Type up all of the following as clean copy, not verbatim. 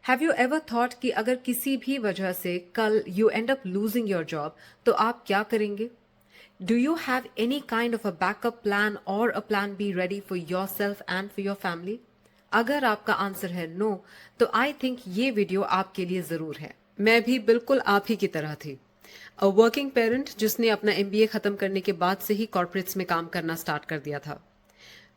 Have you ever thought कि अगर किसी भी वजह से कल you end up losing your job तो आप क्या करेंगे? Do you have any kind of a backup plan और a plan B ready for yourself and for your family? अगर आपका आंसर है नो, तो आई थिंक ये वीडियो आपके लिए जरूर है। मैं भी बिल्कुल आप ही की तरह थी, अ वर्किंग पेरेंट जिसने अपना एमबीए खत्म करने के बाद से ही कॉर्पोरेट्स में काम करना स्टार्ट कर दिया था।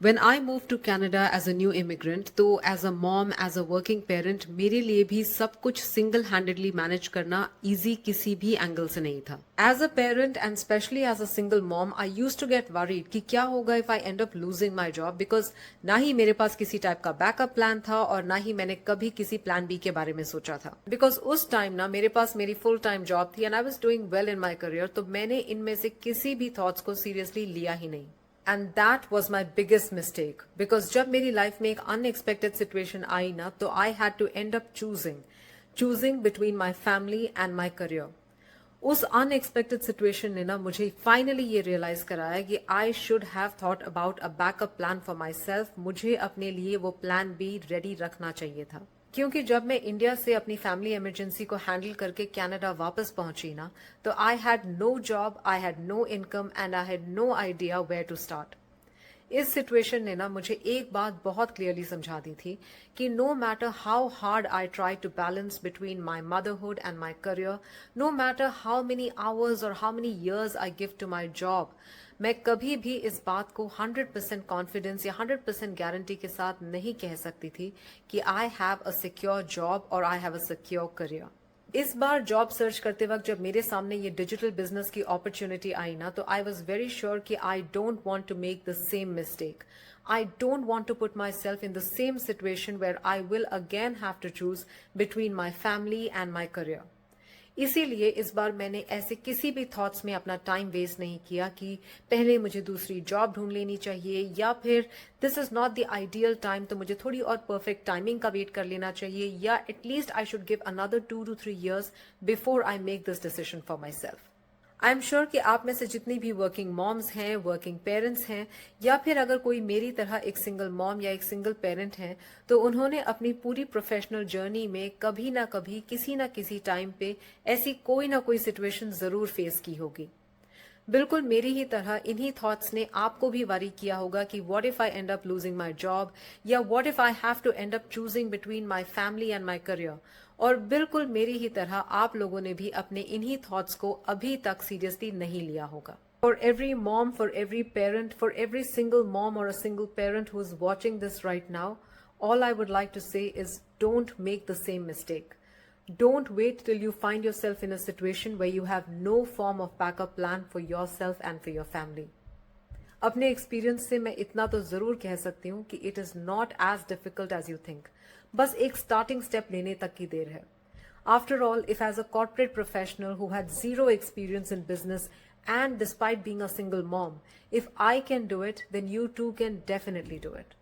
When I moved to Canada as a new immigrant, तो as a mom, as a working parent, मेरे लिए भी सब कुछ single handedly manage करना easy किसी भी एंगल से नहीं था। As a parent and especially as a single mom, I used to get worried कि क्या होगा if I end up losing my job, because ना ही मेरे पास किसी टाइप का बैकअप प्लान था और ना ही मैंने कभी किसी प्लान बी के बारे में सोचा था। बिकॉज उस टाइम ना मेरे पास मेरी फुल टाइम जॉब थी and I was doing well in my career, तो मैंने इनमें से किसी भी थॉट्स को सीरियसली लिया ही नहीं। And that was my biggest mistake, because जब मेरी लाइफ में एक अनएक्सपेक्टेड सिचुएशन आई ना, तो I had to end up choosing between my family and my career. उस अनएक्सपेक्टेड सिचुएशन ने ना मुझे फाइनली ये रियलाइज कराया कि I should have thought about a backup plan for myself. मुझे अपने लिए वो प्लान बी रेडी रखना चाहिए था, क्योंकि जब मैं इंडिया से अपनी फैमिली इमरजेंसी को हैंडल करके कनाडा वापस पहुंची ना, तो I had no job, I had no income and I had no idea where to start. इस सिचुएशन ने ना मुझे एक बात बहुत क्लियरली समझा दी थी कि no matter how hard I try to balance between my motherhood and my career, no matter how many hours और how many years I give to my job, मैं कभी भी इस बात को 100% कॉन्फिडेंस या 100% गारंटी के साथ नहीं कह सकती थी कि I have a secure job और I have a secure career. इस बार जॉब सर्च करते वक्त जब मेरे सामने ये डिजिटल बिजनेस की अपॉर्चुनिटी आई ना, तो आई वॉज वेरी श्योर कि I don't want to make the same mistake. I don't want to put myself in the same situation where I will again have to choose between my family and my career. इसीलिए इस बार मैंने ऐसे किसी भी thoughts में अपना time waste नहीं किया कि पहले मुझे दूसरी जॉब ढूंढ लेनी चाहिए, या फिर this is not the ideal time, तो मुझे थोड़ी और परफेक्ट टाइमिंग का वेट कर लेना चाहिए, या at least I should give another 2 to 3 years before I make this decision for my self. I am sure कि आप में से जितनी भी वर्किंग मॉम्स हैं, वर्किंग पेरेंट्स हैं, या फिर अगर कोई मेरी तरह एक सिंगल मॉम या एक सिंगल पेरेंट हैं, तो उन्होंने अपनी पूरी प्रोफेशनल जर्नी में कभी ना कभी किसी ना किसी टाइम पे ऐसी कोई ना कोई सिचुएशन जरूर फेस की होगी। बिल्कुल मेरी ही तरह इन्हीं थॉट्स ने आपको भी वरी किया होगा कि what if I end up losing my job, या what if I have to end up choosing between my family and my career. और बिल्कुल मेरी ही तरह आप लोगों ने भी अपने इन्हीं थॉट्स को अभी तक सीरियसली नहीं लिया होगा। For every mom, for every parent, for every single mom or a single parent who's watching this right now, all I would like to say is don't make the same mistake. Don't wait till you find yourself in a situation where you have no form of backup plan for yourself and for your family. अपने experience से मैं इतना तो जरूर कह सकती हूँ कि it is not as difficult as you think. बस एक स्टार्टिंग स्टेप लेने तक की देर है। After all, if as a corporate professional who had zero experience in business and despite being a single mom, if I can do it, then you too can definitely do it.